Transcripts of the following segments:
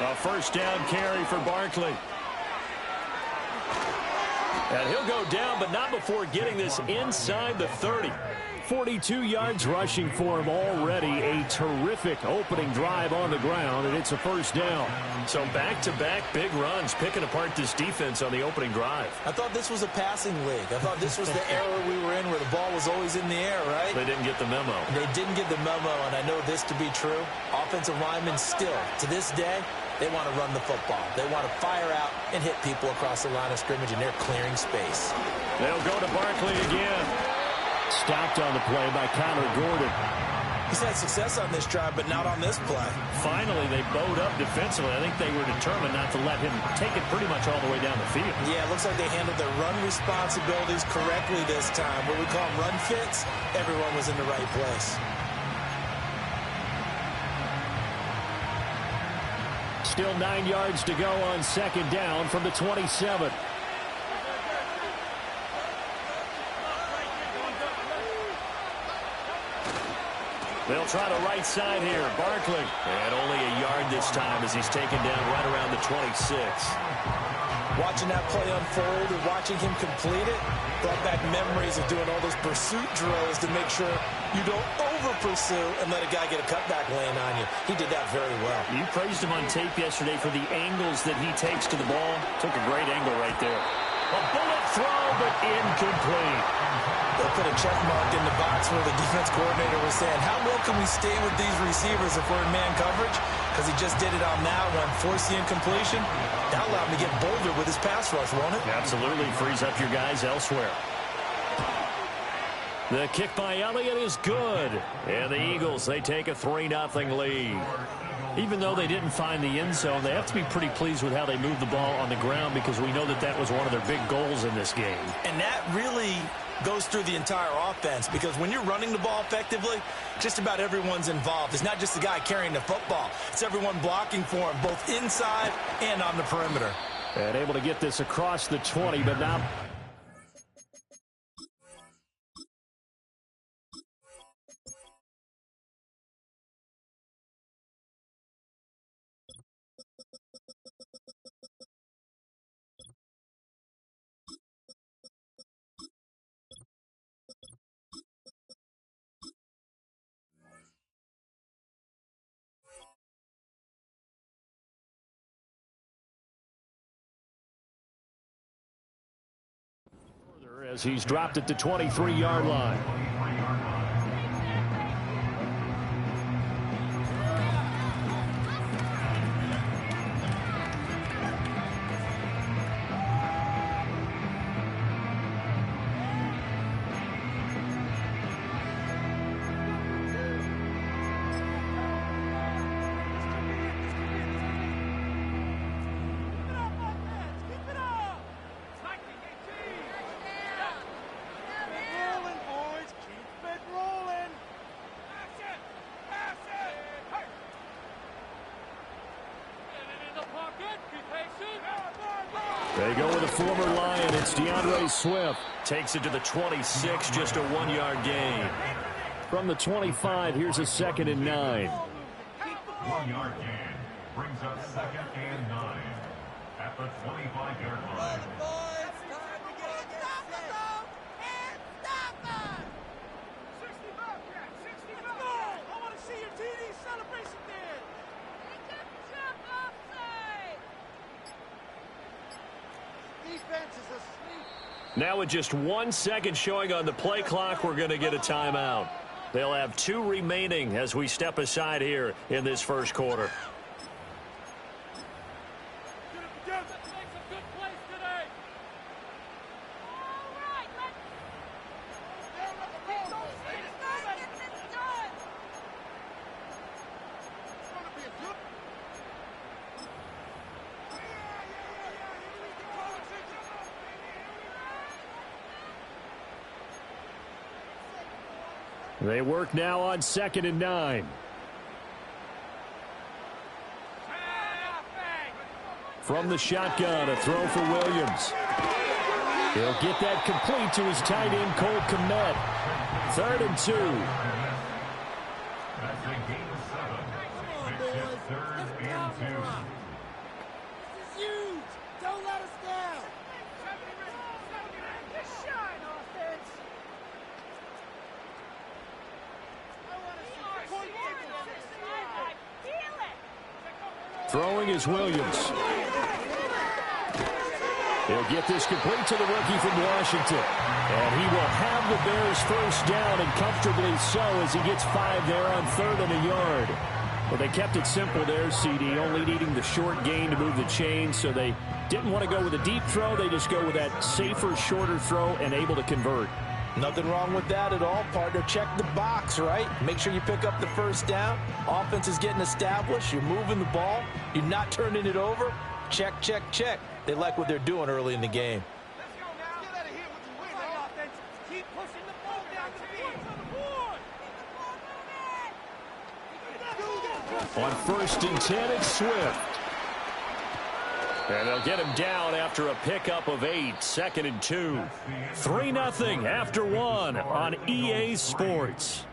A first down carry for Barkley. And he'll go down, but not before getting this inside the 30. 42 yards rushing for him already. A terrific opening drive on the ground, and it's a first down. So back-to-back big runs, picking apart this defense on the opening drive. I thought this was a passing league. I thought this was the era we were in where the ball was always in the air, right? They didn't get the memo. They didn't get the memo, and I know this to be true. Offensive linemen still, to this day, they want to run the football. They want to fire out and hit people across the line of scrimmage, and they're clearing space. They'll go to Barkley again. Stopped on the play by Connor Gordon. He's had success on this drive, but not on this play. Finally, they bowed up defensively. I think they were determined not to let him take it pretty much all the way down the field. Yeah, it looks like they handled their run responsibilities correctly this time. What we call them run fits, everyone was in the right place. Still 9 yards to go on second down from the 27. They'll try the right side here. Barkley. And only a yard this time as he's taken down right around the 26. Watching that play unfold and watching him complete it brought back memories of doing all those pursuit drills to make sure you don't over-pursue and let a guy get a cutback lane on you. He did that very well. You praised him on tape yesterday for the angles that he takes to the ball. Took a great angle right there. A bullet throw, but incomplete. They'll put a check mark in the box where the defense coordinator was saying, how well can we stay with these receivers if we're in man coverage? Because he just did it on that one, forced the incompletion. That allowed him to get bolder with his pass rush, won't it? Absolutely. Frees up your guys elsewhere. The kick by Elliott is good. And the Eagles, they take a 3-0 lead. Even though they didn't find the end zone, they have to be pretty pleased with how they moved the ball on the ground because we know that that was one of their big goals in this game. And that really goes through the entire offense because when you're running the ball effectively, just about everyone's involved. It's not just the guy carrying the football. It's everyone blocking for him, both inside and on the perimeter. And able to get this across the 20, but now... as he's dropped at the 23-yard line. They go with a former Lion. It's DeAndre Swift. Takes it to the 26, just a 1-yard gain. From the 25, here's a 2nd and 9. 1-yard gain brings us 2nd and 9 at the 25-yard line. Now with just 1 second showing on the play clock, we're going to get a timeout. They'll have 2 remaining as we step aside here in this first quarter. They work now on 2nd and 9. From the shotgun, a throw for Williams. He'll get that complete to his tight end, Cole Kmet. 3rd and 2. That's a gain of 7. Makes it 3rd and 2. Throwing is Williams. He'll get this complete to the rookie from Washington. And he will have the Bears first down, and comfortably so, as he gets 5 there on 3rd and a yard. Well, they kept it simple there, CD, only needing the short gain to move the chains, so they didn't want to go with a deep throw. They just go with that safer, shorter throw and able to convert. Nothing wrong with that at all, partner. Check the box, right? Make sure you pick up the first down. Offense is getting established. You're moving the ball. You're not turning it over. Check, check, check. They like what they're doing early in the game. On 1st and 10, it's Swift. And they'll get him down after a pickup of 8. 2nd and 2. 3-0 after 1 on EA Sports.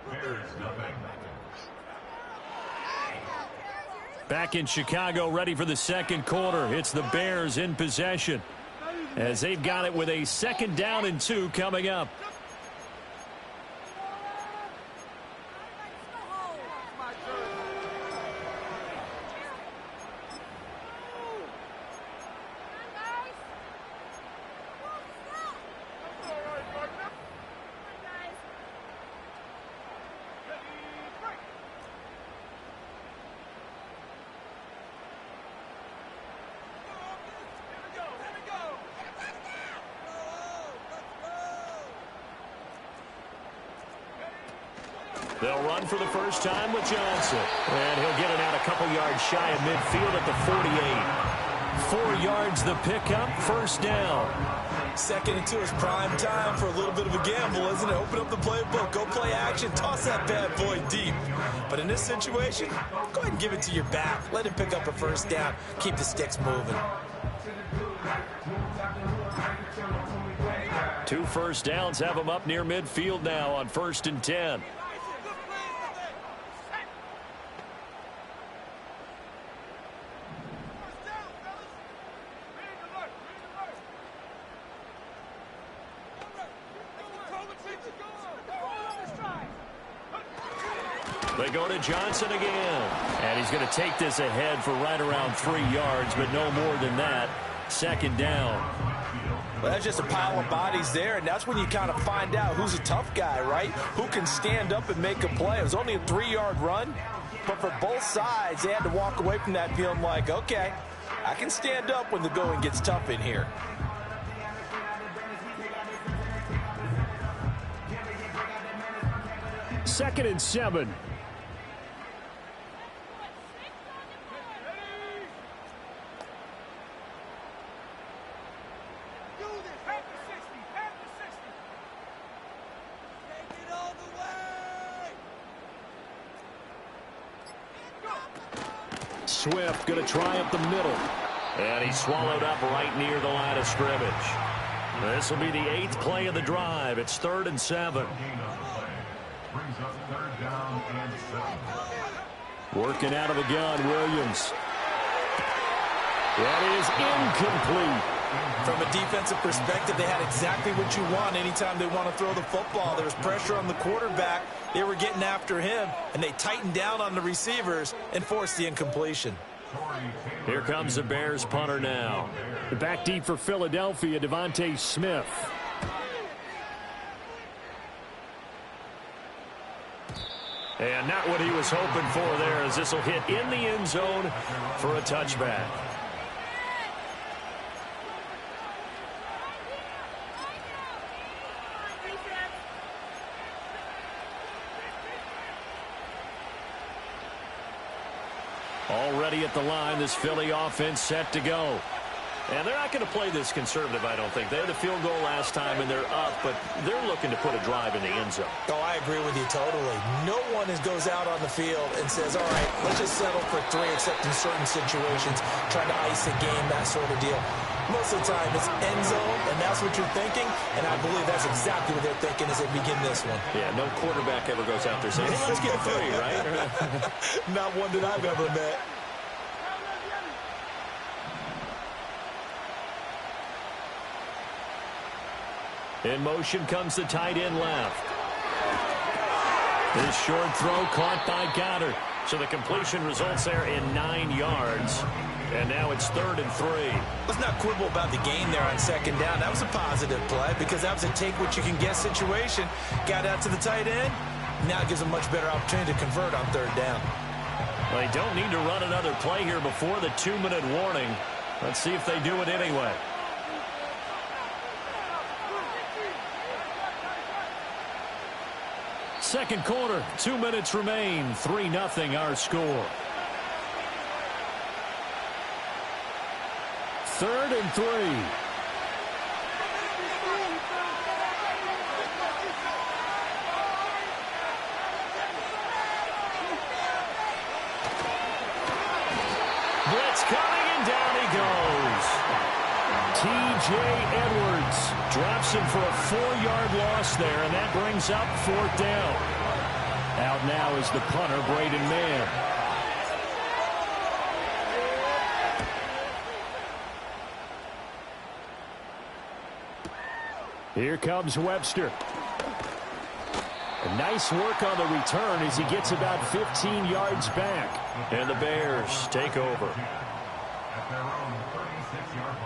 Back in Chicago, ready for the second quarter. It's the Bears in possession, as they've got it with a 2nd down and 2 coming up. They'll run for the first time with Johnson. And he'll get it out a couple yards shy of midfield at the 48. 4 yards the pickup, first down. 2nd and 2 is prime time for a little bit of a gamble, isn't it? Open up the playbook, go play action, toss that bad boy deep. But in this situation, go ahead and give it to your back. Let him pick up a first down. Keep the sticks moving. 2 first downs have him up near midfield now on 1st and 10. They go to Johnson again. And he's going to take this ahead for right around 3 yards, but no more than that. 2nd down. Well, that's just a pile of bodies there, and that's when you kind of find out who's a tough guy, right? Who can stand up and make a play. It was only a 3-yard run, but for both sides, they had to walk away from that feeling like, okay, I can stand up when the going gets tough in here. Second and 7. Swift going to try up the middle. And he's swallowed up right near the line of scrimmage. This will be the 8th play of the drive. It's 3rd and 7. Working out of the gun, Williams. That is incomplete. From a defensive perspective, they had exactly what you want anytime they want to throw the football. There was pressure on the quarterback. They were getting after him, and they tightened down on the receivers and forced the incompletion. Here comes the Bears punter now. Back deep for Philadelphia, Devontae Smith. And not what he was hoping for there, as this will hit in the end zone for a touchback. Already at the line, this Philly offense set to go. And they're not going to play this conservative, I don't think. They had a field goal last time, and they're up, but they're looking to put a drive in the end zone. Oh, I agree with you totally. No one goes out on the field and says, all right, let's just settle for 3, except in certain situations, trying to ice a game, that sort of deal. Most of the time, it's end zone, and that's what you're thinking, and I believe that's exactly what they're thinking as they begin this one. Yeah, no quarterback ever goes out there saying, hey, let's get 3, right? Not one that I've ever met. In motion comes the tight end left. This short throw caught by Goddard. So the completion results there in 9 yards. And now it's 3rd and 3. Let's not quibble about the gain there on 2nd down. That was a positive play because that was a take-what-you-can-get situation. Got out to the tight end. Now it gives a much better opportunity to convert on 3rd down. Well, they don't need to run another play here before the 2-minute warning. Let's see if they do it anyway. Second quarter, 2 minutes remain. 3-0 our score. 3rd and 3. Blitz coming, and down he goes. T.J. Edwards drops him for a 4-yard loss there, and that brings up 4th down. Out now is the punter, Braden Mann. Here comes Webster. Nice work on the return as he gets about 15 yards back. And the Bears take over. At their own 36-yard line.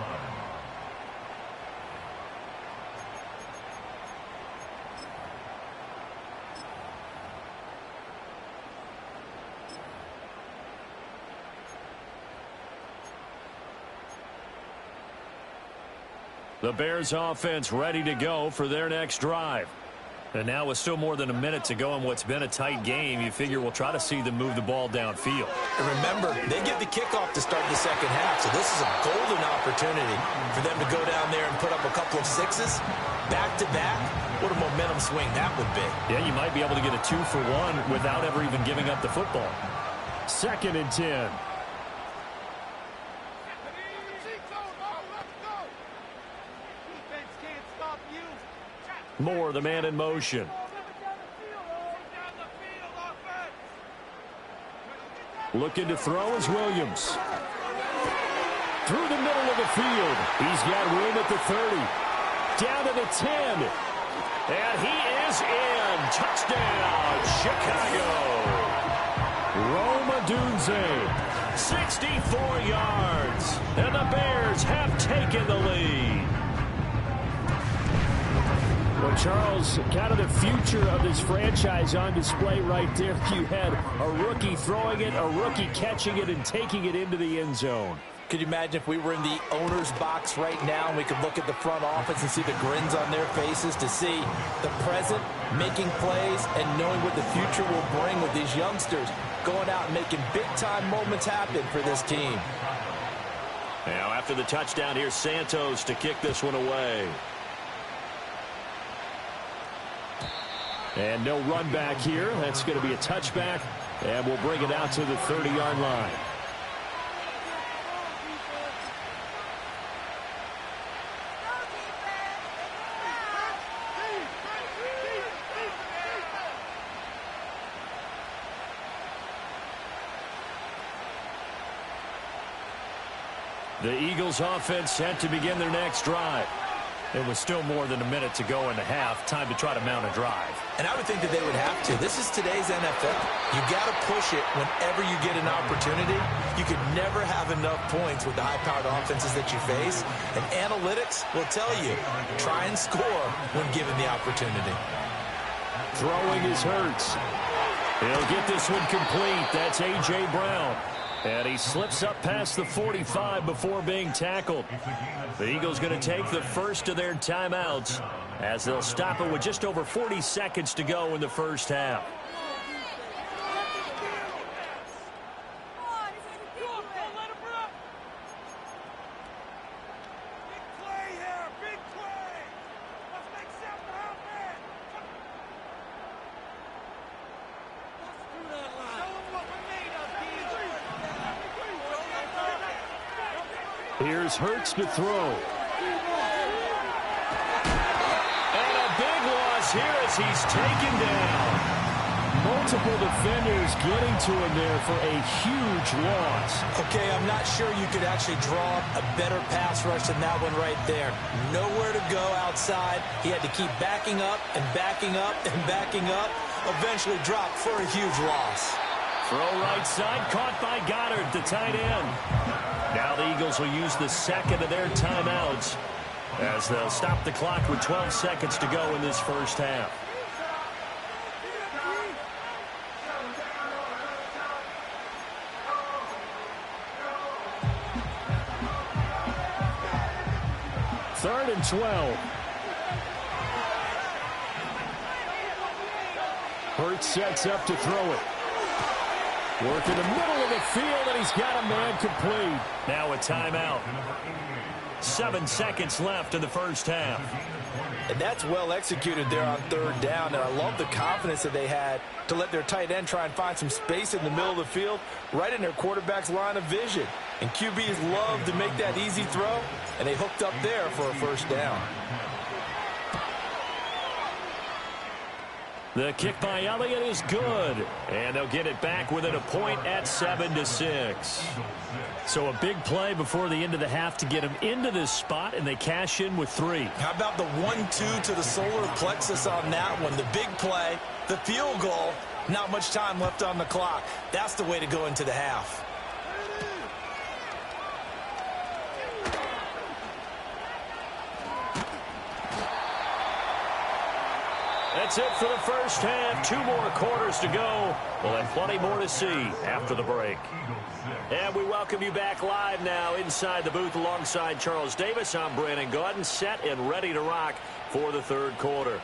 The Bears offense ready to go for their next drive. And now with still more than a minute to go in what's been a tight game, you figure we'll try to see them move the ball downfield. And remember, they get the kickoff to start the 2nd half, so this is a golden opportunity for them to go down there and put up a couple of 6s back-to-back. What a momentum swing that would be. Yeah, you might be able to get a 2-for-1 without ever even giving up the football. 2nd and 10. Moore, the man in motion. Looking to throw is Williams. Through the middle of the field. He's got room at the 30. Down to the 10. And he is in. Touchdown, Chicago. Rome Odunze, 64 yards. And the Bears have taken the lead. Well, Charles, kind of the future of this franchise on display right there. You had a rookie throwing it, a rookie catching it, and taking it into the end zone. Could you imagine if we were in the owner's box right now and we could look at the front office and see the grins on their faces to see the present making plays and knowing what the future will bring with these youngsters going out and making big-time moments happen for this team. Now, after the touchdown, here's Santos to kick this one away. And no run back here. That's going to be a touchback, and we'll bring it out to the 30-yard line. The Eagles offense set to begin their next drive. It was still more than a minute to go in the half. Time to try to mount a drive. And I would think that they would have to. This is today's NFL. You got to push it whenever you get an opportunity. You could never have enough points with the high-powered offenses that you face. And analytics will tell you, try and score when given the opportunity. Throwing is Hurts. He'll get this one complete. That's A.J. Brown. And he slips up past the 45 before being tackled. The Eagles going to take the first of their timeouts as they'll stop it with just over 40 seconds to go in the first half. Here's Hurts to throw. And a big loss here as he's taken down. Multiple defenders getting to him there for a huge loss. Okay, I'm not sure you could actually draw a better pass rush than that one right there. Nowhere to go outside. He had to keep backing up and backing up and backing up. Eventually dropped for a huge loss. Throw right side, caught by Goddard, the tight end. Now the Eagles will use the second of their timeouts as they'll stop the clock with 12 seconds to go in this first half. Third and 12. Hurts sets up to throw it. Work in the middle of the field, and he's got a man complete. Now a timeout. 7 seconds left in the first half. And that's well executed there on third down. And I love the confidence that they had to let their tight end try and find some space in the middle of the field, right in their quarterback's line of vision. And QBs love to make that easy throw, and they hooked up there for a first down. The kick by Elliott is good, and they'll get it back within a point at 7-6. So a big play before the end of the half to get them into this spot, and they cash in with 3. How about the 1-2 to the solar plexus on that one? The big play, the field goal, not much time left on the clock. That's the way to go into the half. That's it for the first half. 2 more quarters to go. We'll have plenty more to see after the break. And we welcome you back live now inside the booth alongside Charles Davis. I'm Brandon Gaudin, set and ready to rock for the third quarter.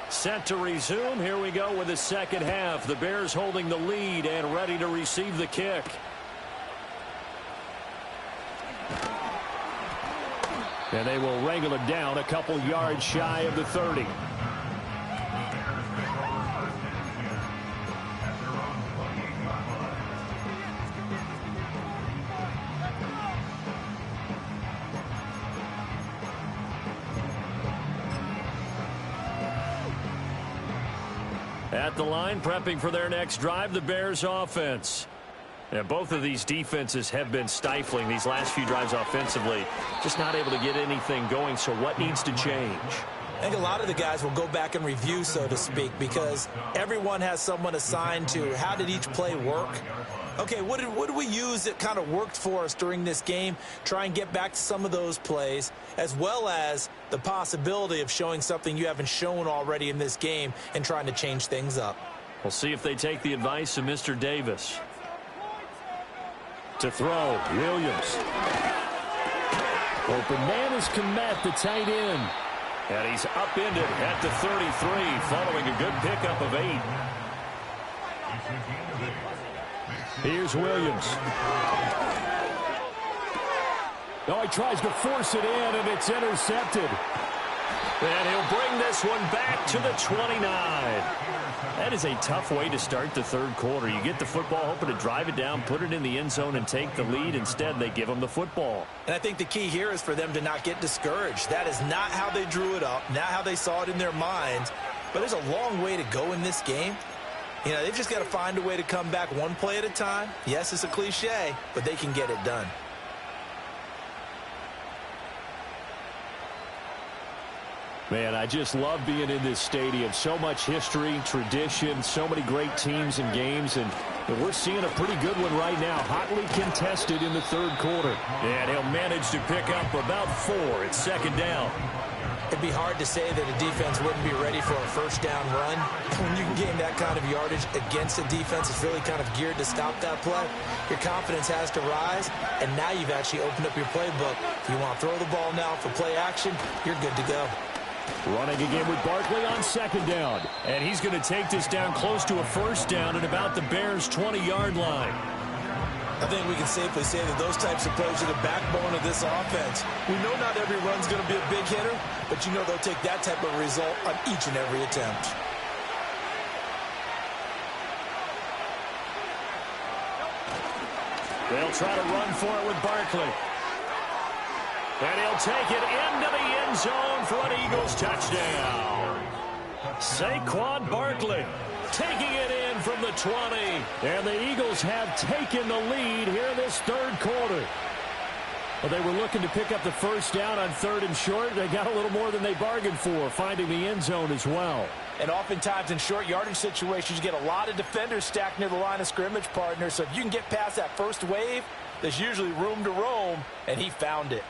Set to resume. Here we go with the second half. The Bears holding the lead and ready to receive the kick. And they will wrangle it down a couple yards shy of the 30. At the line, prepping for their next drive, the Bears offense. And both of these defenses have been stifling these last few drives offensively. Just not able to get anything going, so what needs to change? I think a lot of the guys will go back and review, so to speak, because everyone has someone assigned to how did each play work. Okay, what did we use that kind of worked for us during this game? Try and get back to some of those plays, as well as the possibility of showing something you haven't shown already in this game and trying to change things up. We'll see if they take the advice of Mr. Davis. To throw, Williams. Open man is Kmet, the tight end. And he's upended at the 33, following a good pickup of 8. Here's Williams. Oh, he tries to force it in, and it's intercepted. And he'll bring this one back to the 29. That is a tough way to start the third quarter. You get the football, hoping to drive it down, put it in the end zone, and take the lead. Instead, they give them the football. And I think the key here is for them to not get discouraged. That is not how they drew it up, not how they saw it in their minds. But there's a long way to go in this game. You know, they've just got to find a way to come back one play at a time. Yes, it's a cliche, but they can get it done. Man, I just love being in this stadium. So much history, tradition, so many great teams and games, and we're seeing a pretty good one right now. Hotly contested in the third quarter. And he'll manage to pick up about 4. It's second down. It'd be hard to say that a defense wouldn't be ready for a first down run. When you can gain that kind of yardage against a defense that's really kind of geared to stop that play, your confidence has to rise, and now you've actually opened up your playbook. If you want to throw the ball now for play action, you're good to go. Running again with Barkley on second down. And he's going to take this down close to a first down at about the Bears' 20-yard line. I think we can safely say that those types of plays are the backbone of this offense. We know not every run's going to be a big hitter, but you know they'll take that type of result on each and every attempt. They'll try to run for it with Barkley. And he'll take it into the end zone for an Eagles touchdown. Saquon Barkley taking it in from the 20. And the Eagles have taken the lead here in this third quarter. Well, they were looking to pick up the first down on 3rd and short. They got a little more than they bargained for, finding the end zone as well. And oftentimes in short yardage situations, you get a lot of defenders stacked near the line of scrimmage, partner. So if you can get past that first wave, there's usually room to roam, and he found it.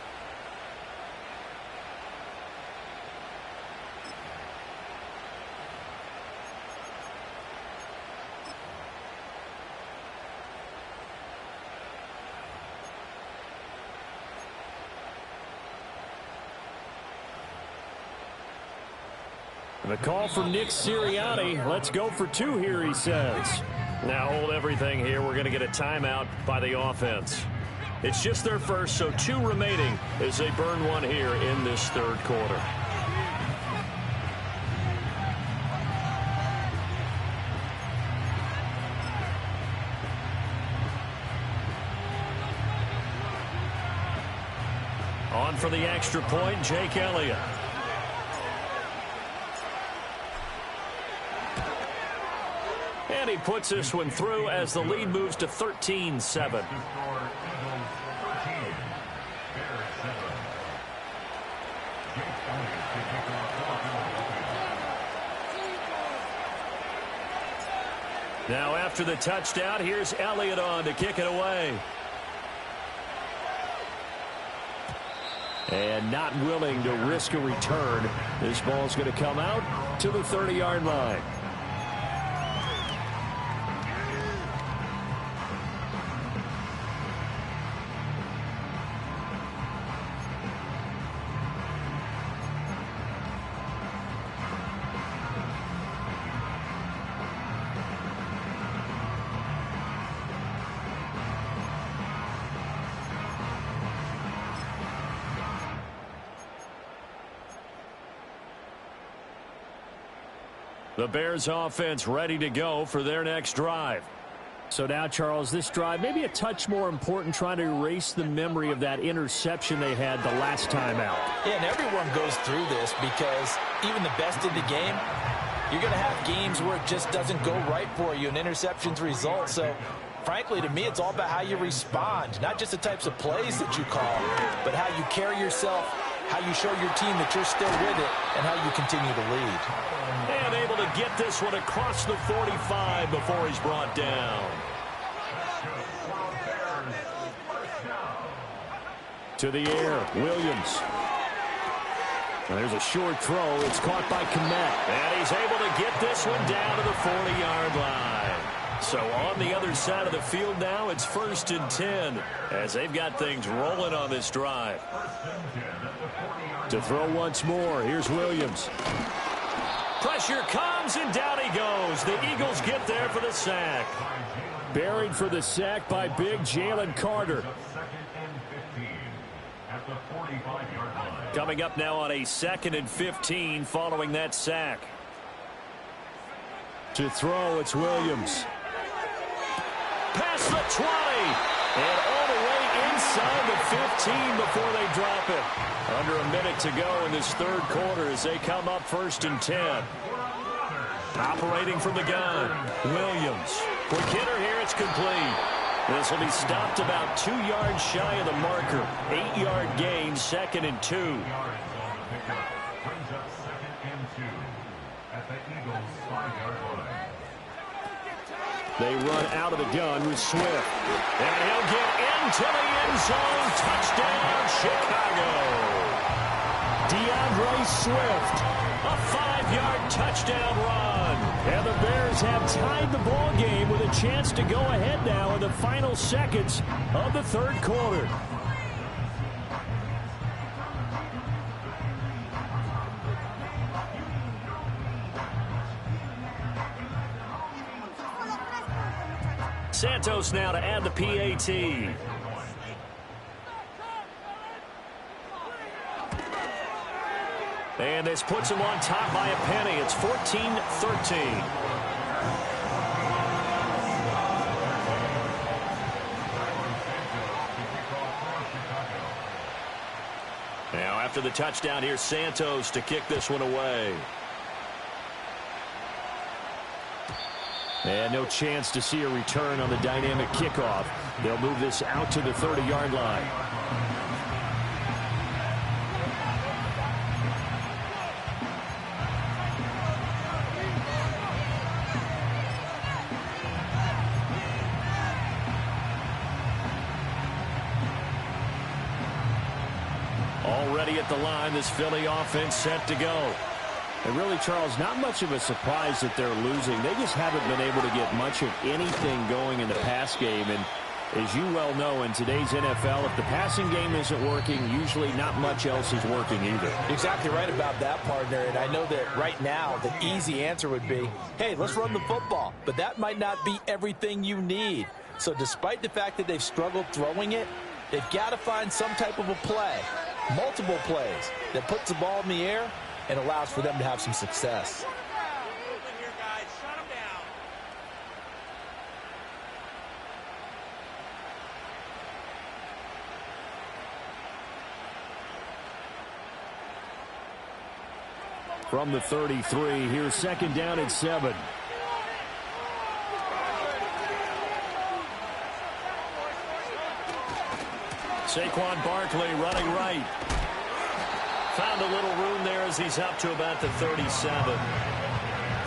The call from Nick Sirianni. Let's go for 2 here, he says. Now hold everything here. We're going to get a timeout by the offense. It's just their first, so 2 remaining as they burn 1 here in this third quarter. On for the extra point, Jake Elliott. And he puts this one through as the lead moves to 13-7. Now after the touchdown, here's Elliott on to kick it away. And not willing to risk a return. This ball's going to come out to the 30-yard line. The Bears offense ready to go for their next drive. So now, Charles, this drive may be a touch more important, trying to erase the memory of that interception they had the last time out. Yeah, and everyone goes through this because even the best in the game, you're going to have games where it just doesn't go right for you, and interceptions result. So, frankly, to me, it's all about how you respond, not just the types of plays that you call, but how you carry yourself, how you show your team that you're still with it, and how you continue to lead. And able to get this one across the 45 before he's brought down. To the air, Williams. There's a short throw. It's caught by Kmet. And he's able to get this one down to the 40-yard line. So on the other side of the field now, it's 1st and 10 as they've got things rolling on this drive. To throw once more, here's Williams. Pressure comes, and down he goes. The Eagles get there for the sack. Buried for the sack by big Jalen Carter. Coming up now on a 2nd and 15 following that sack. To throw, it's Williams. Past the 20. And all the way inside the 15 before they drop it. Under a minute to go in this third quarter as they come up 1st and 10. Operating from the gun, Williams. Quick hitter here, it's complete. This will be stopped about 2 yards shy of the marker. 8-yard gain, 2nd and 2. They run out of the gun with Swift. And he'll get into the end zone. Touchdown, Chicago. DeAndre Swift. A 5-yard touchdown run. And the Bears have tied the ball game with a chance to go ahead now in the final seconds of the third quarter. Santos now to add the PAT. And this puts him on top by a penny. It's 14-13. Now after the touchdown, here's Santos to kick this one away. And no chance to see a return on the dynamic kickoff. They'll move this out to the 30-yard line. Already at the line, this Philly offense set to go. And really, Charles, not much of a surprise that they're losing. They just haven't been able to get much of anything going in the pass game. And as you well know, in today's NFL, if the passing game isn't working, usually not much else is working either. Exactly right about that, partner. And I know that right now the easy answer would be, hey, let's run the football. But that might not be everything you need. So despite the fact that they've struggled throwing it, they've got to find some type of a play, multiple plays, that puts the ball in the air and allows for them to have some success. From the 33, here's second down and 7. Saquon Barkley running right. Found a little room there as he's up to about the 37.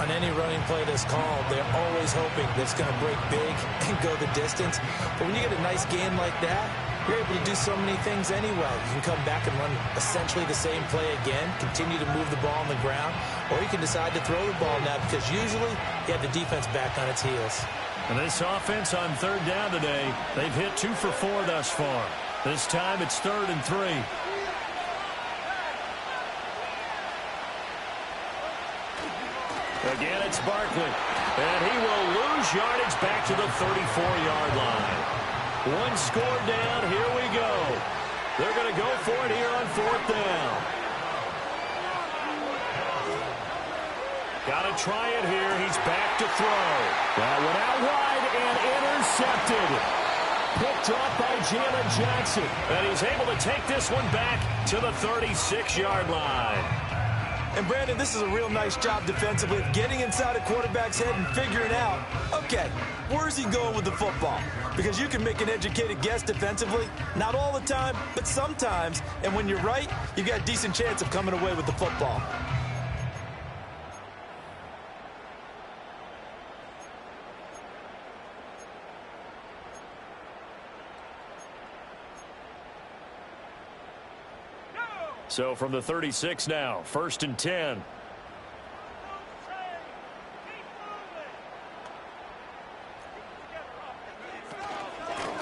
On any running play that's called, they're always hoping that it's going to break big and go the distance. But when you get a nice game like that, you're able to do so many things anyway. You can come back and run essentially the same play again, continue to move the ball on the ground, or you can decide to throw the ball now because usually you have the defense back on its heels. And this offense on third down today, they've hit 2 for 4 thus far. This time it's 3rd and 3. Again, it's Barkley. And he will lose yardage back to the 34-yard line. One score down. Here we go. They're going to go for it here on 4th down. Got to try it here. He's back to throw. That went out wide and intercepted. Picked off by Jalen Jackson. And he's able to take this one back to the 36-yard line. And, Brandon, this is a real nice job defensively of getting inside a quarterback's head and figuring out, okay, where's he going with the football? Because you can make an educated guess defensively, not all the time, but sometimes. And when you're right, you've got a decent chance of coming away with the football. So from the 36 now, 1st and 10.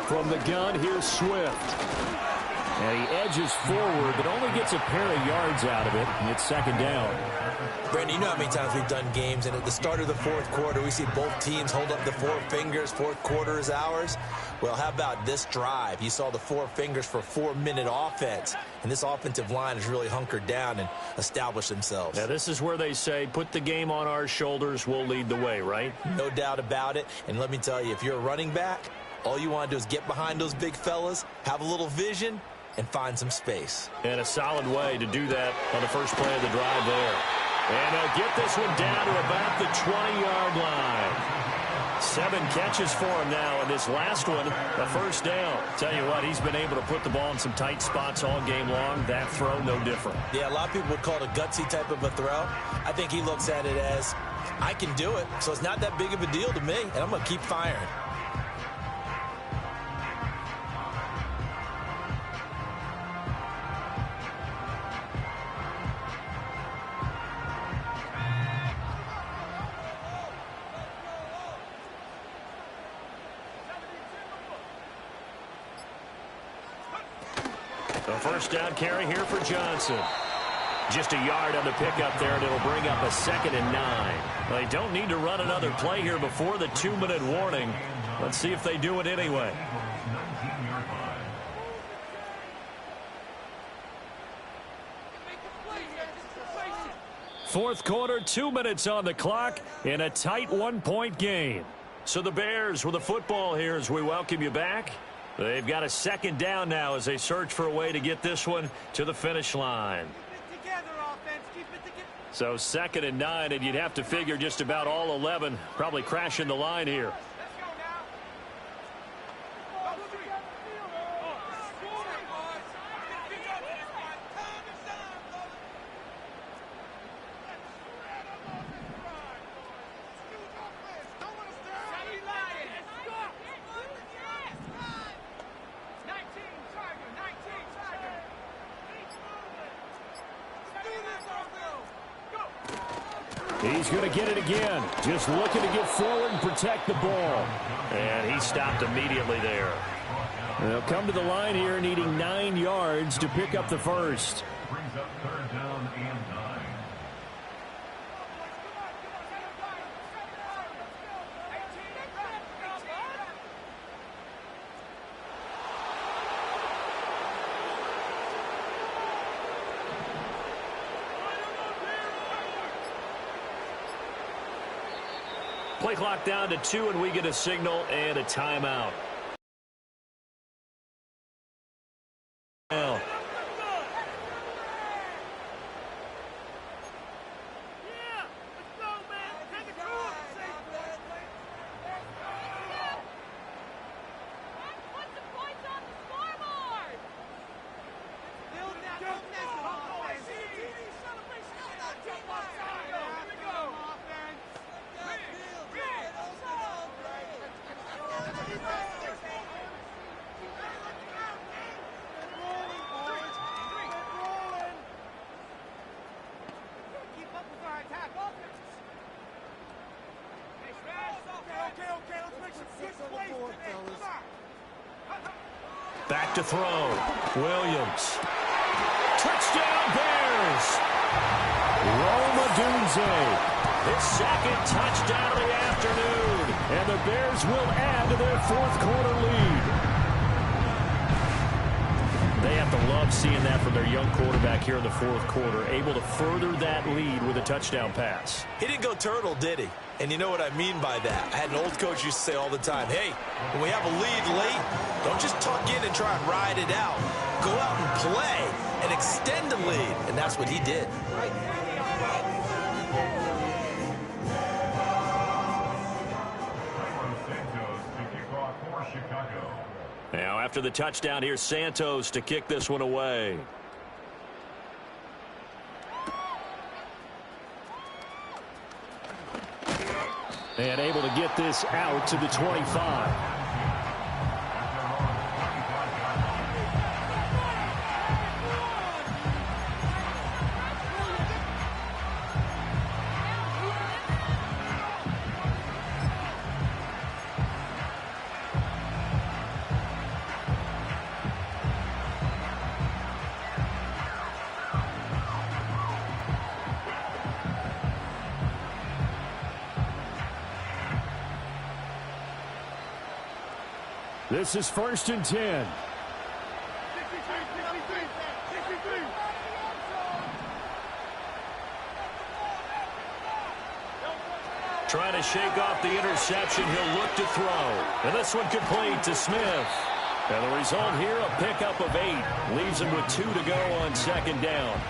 From the gun, here's Swift. And he edges forward, but only gets a pair of yards out of it, and it's 2nd down. Brandon, you know how many times we've done games, and at the start of the 4th quarter, we see both teams hold up the 4 fingers, 4th quarter is ours. Well, how about this drive? You saw the 4 fingers for 4-minute offense, and this offensive line has really hunkered down and established themselves. Now, this is where they say, put the game on our shoulders, we'll lead the way, right? No doubt about it, and let me tell you, if you're a running back, all you want to do is get behind those big fellas, have a little vision, and find some space. And a solid way to do that on the first play of the drive there. And they'll get this one down to about the 20-yard line. 7 catches for him now, and this last one, a 1st down. Tell you what, he's been able to put the ball in some tight spots all game long. That throw, no different. Yeah, a lot of people would call it a gutsy type of a throw. I think he looks at it as, I can do it, so it's not that big of a deal to me, and I'm going to keep firing. A 1st down carry here for Johnson. Just a yard on the pickup there, and it'll bring up a 2nd and 9. They don't need to run another play here before the 2-minute warning. Let's see if they do it anyway. Eagles 19-yard line. Fourth quarter, 2 minutes on the clock in a tight 1-point game. So the Bears with the football here as we welcome you back. They've got a second down now as they search for a way to get this one to the finish line. So 2nd and 9, and you'd have to figure just about all 11 probably crashing the line here. He's going to get it again. Just looking to get forward and protect the ball. And he stopped immediately there. They'll come to the line here needing 9 yards to pick up the first. Brings up 3rd down and 9. Play clock down to 2, and we get a signal and a timeout. Well, back to throw. Williams. Touchdown Bears. Rome Odunze. His 2nd touchdown of the afternoon. And the Bears will add to their 4th quarter lead. They have to love seeing that from their young quarterback here in the 4th quarter, able to further that lead with a touchdown pass. He didn't go turtle, did he? And you know what I mean by that. I had an old coach used to say all the time, hey, when we have a lead late, don't just tuck in and try and ride it out. Go out and play and extend the lead. And that's what he did. Santos to kick off for Chicago. Now after the touchdown, here's Santos to kick this one away. And able to get this out to the 25. This is 1st and 10. Trying to shake off the interception. He'll look to throw. And this one complete to Smith. And the result here, a pickup of 8. Leaves him with 2 to go on 2nd down.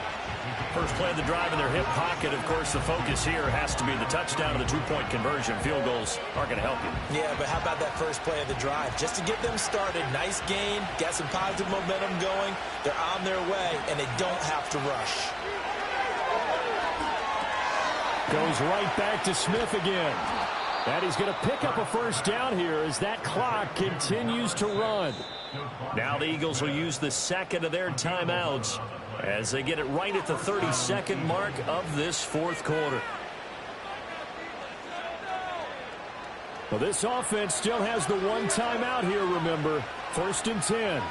First play of the drive in their hip pocket. Of course, the focus here has to be the touchdown and the 2-point conversion. Field goals aren't going to help you. Yeah, but how about that first play of the drive? Just to get them started, nice gain, got some positive momentum going. They're on their way, and they don't have to rush. Goes right back to Smith again. And he's going to pick up a first down here as that clock continues to run. Now the Eagles will use the 2nd of their timeouts as they get it right at the 32nd mark of this 4th quarter. Well, this offense still has the 1 timeout here, remember. 1st and 10.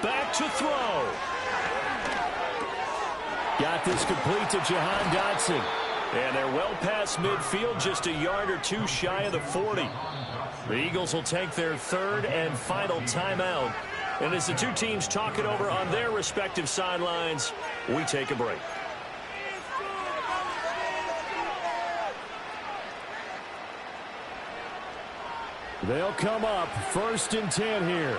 Back to throw. Got this complete to Jahan Dotson. And they're well past midfield, just a yard or two shy of the 40. The Eagles will take their third and final timeout. And as the two teams talk it over on their respective sidelines, we take a break. They'll come up 1st and 10 here.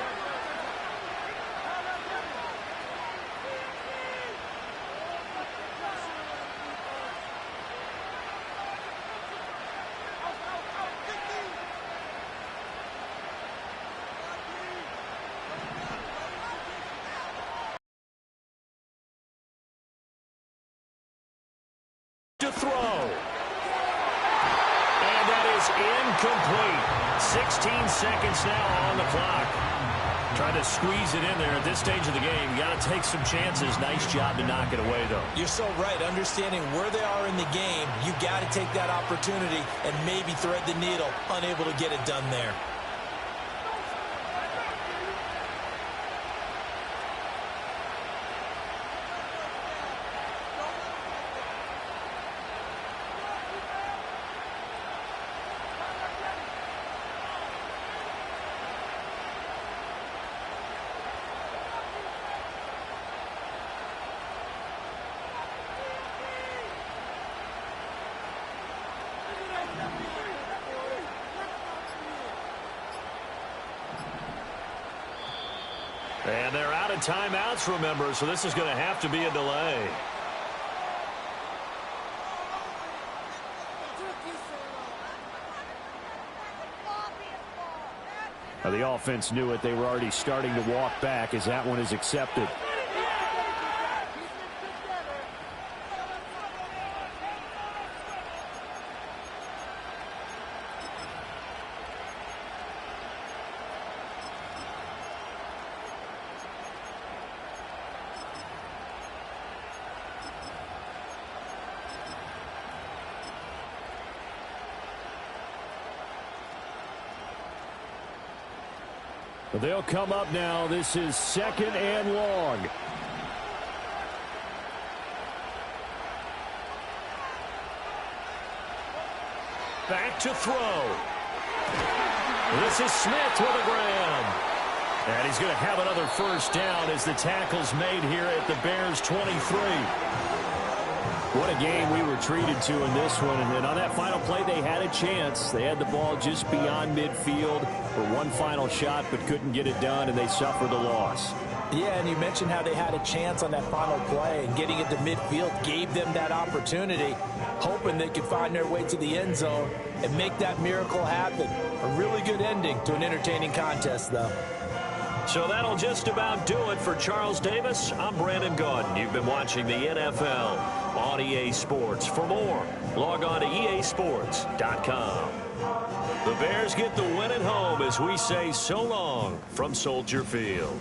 To throw. And that is incomplete. 16 seconds now on the clock. Trying to squeeze it in there at this stage of the game. You got to take some chances. Nice job to knock it away, though. You're so right. Understanding where they are in the game, you got to take that opportunity and maybe thread the needle. Unable to get it done there. And they're out of timeouts, remember, so this is going to have to be a delay. Now, the offense knew it. They were already starting to walk back as that one is accepted. They'll come up now. This is 2nd and long. Back to throw. This is Smith with a grab. And he's going to have another first down as the tackle's made here at the Bears' 23. What a game we were treated to in this one. And on that final play, they had a chance. They had the ball just beyond midfield for one final shot, but couldn't get it done, and they suffered the loss. Yeah, and you mentioned how they had a chance on that final play, and getting it to midfield gave them that opportunity, hoping they could find their way to the end zone and make that miracle happen. A really good ending to an entertaining contest, though. So that'll just about do it for Charles Davis. I'm Brandon Gaudin. You've been watching the NFL on EA Sports. For more, log on to easports.com. The Bears get the win at home as we say so long from Soldier Field.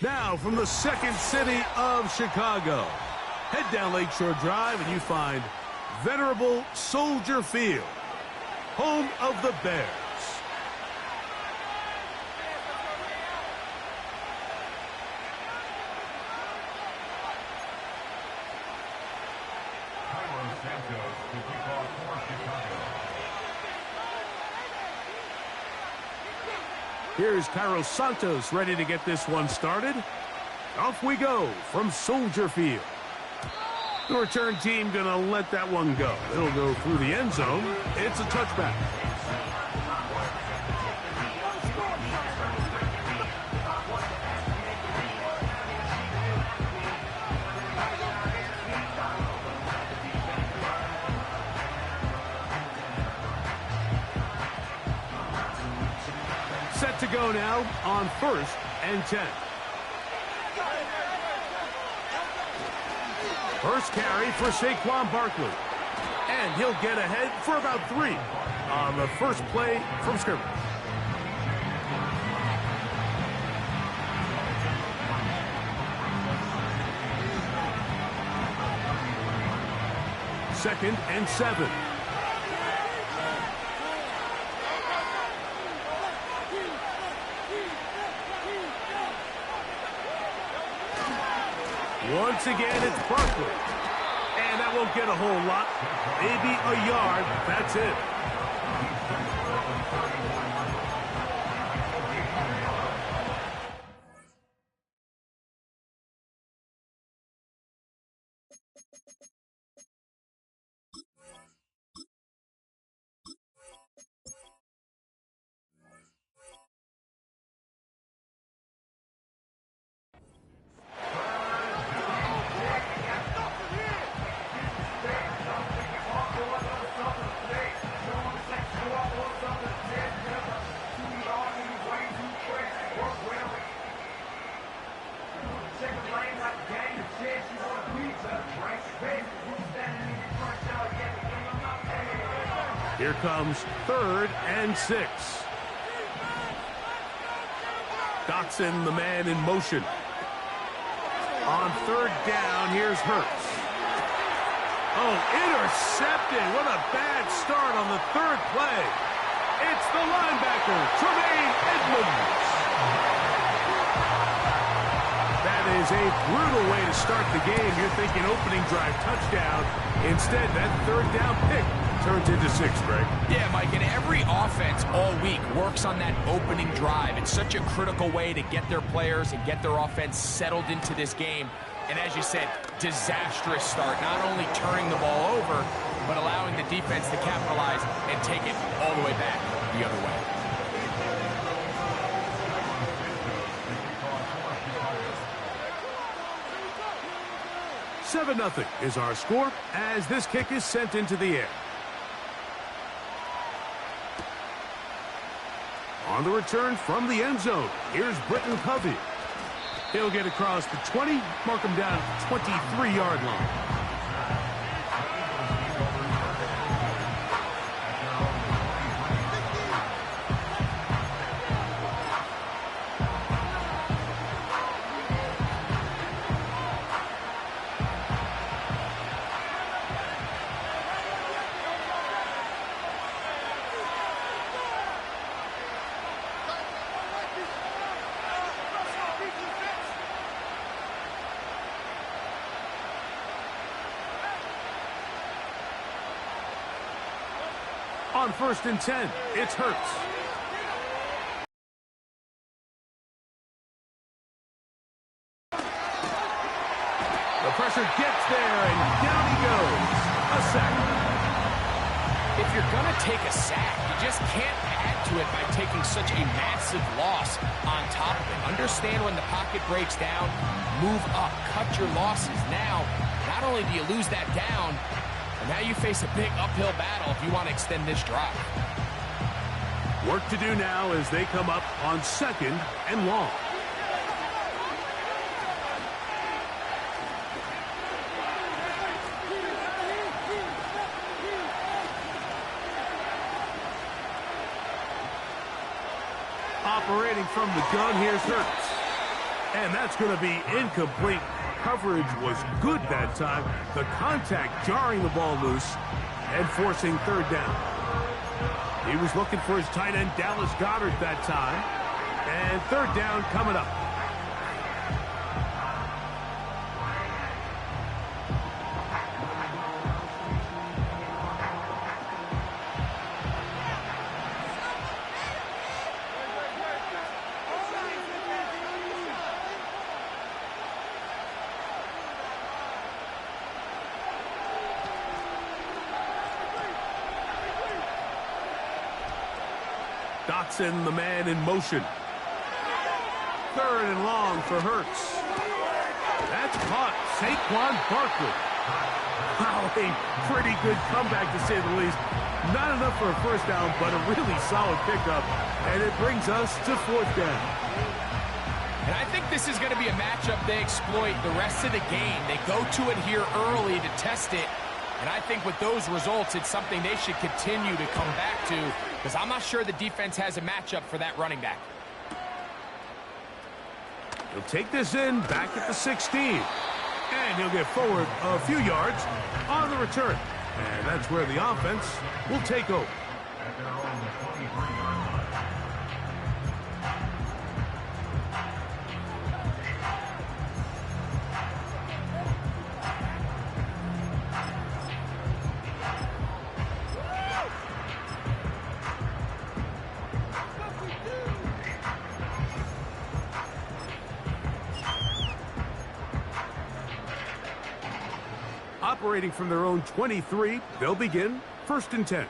Now, from the second city of Chicago, head down Lakeshore Drive and you find venerable Soldier Field, home of the Bears. Cairo Santos to kick off for Chicago. Here's Cairo Santos ready to get this one started. Off we go from Soldier Field. The return team going to let that one go. It'll go through the end zone. It's a touchback. Set to go now on 1st and 10. First carry for Saquon Barkley. And he'll get ahead for about 3 on the first play from scrimmage. Second and 7. Once again, it's Barkley. And that won't get a whole lot. Maybe a yard. That's it. Here comes 3rd and 6. Dotson, the man in motion. On 3rd down, here's Hurts. Oh, intercepted. What a bad start on the 3rd play. It's the linebacker, Tremaine Edmunds. That is a brutal way to start the game. You're thinking opening drive touchdown. Instead, that 3rd down pick turns into 6, Greg. Yeah, Mike, and every offense all week works on that opening drive. It's such a critical way to get their players and get their offense settled into this game. And as you said, disastrous start, not only turning the ball over, but allowing the defense to capitalize and take it all the way back the other way. Seven 0 is our score as this kick is sent into the air. On the return from the end zone, here's Britton Covey. He'll get across the 20, mark him down at the 23-yard line. On 1st and 10, it's Hurts. The pressure gets there, and down he goes. A sack. If you're going to take a sack, you just can't add to it by taking such a massive loss on top of it. Understand when the pocket breaks down, move up, cut your losses. Now, not only do you lose that down, but now you face a big uphill battle if you want to extend this drive. Work to do now as they come up on 2nd and long. Operating from the gun, here's Hurts. And that's going to be incomplete. Coverage was good that time. The contact jarring the ball loose and forcing 3rd down. He was looking for his tight end, Dallas Goedert, that time. And 3rd down coming up. Dotson, the man in motion. 3rd and long for Hurts. That's caught. Saquon Barkley. Wow, a pretty good comeback to say the least. Not enough for a 1st down, but a really solid pickup. And it brings us to 4th down. And I think this is going to be a matchup they exploit the rest of the game. They go to it here early to test it. And I think with those results, it's something they should continue to come back to, because I'm not sure the defense has a matchup for that running back. He'll take this in back at the 16. And he'll get forward a few yards on the return. And that's where the offense will take over. At their own 23-yard line. Operating from their own 23, they'll begin 1st and 10.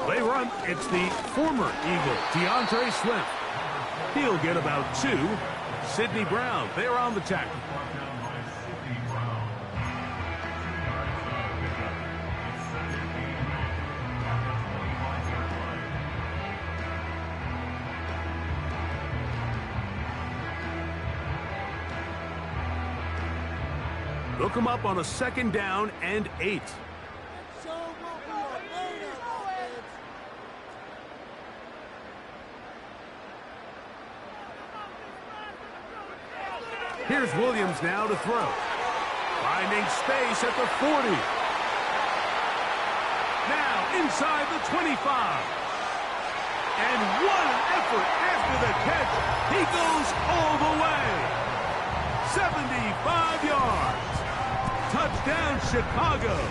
They run. It's the former Eagle, DeAndre Swift. He'll get about 2. Sidney Brown, they're on the tackle. They'll come up on a 2nd down and 8. Here's Williams now to throw. Finding space at the 40. Now inside the 25. And what an effort after the catch. He goes all the way. 75 yards. Touchdown, Chicago.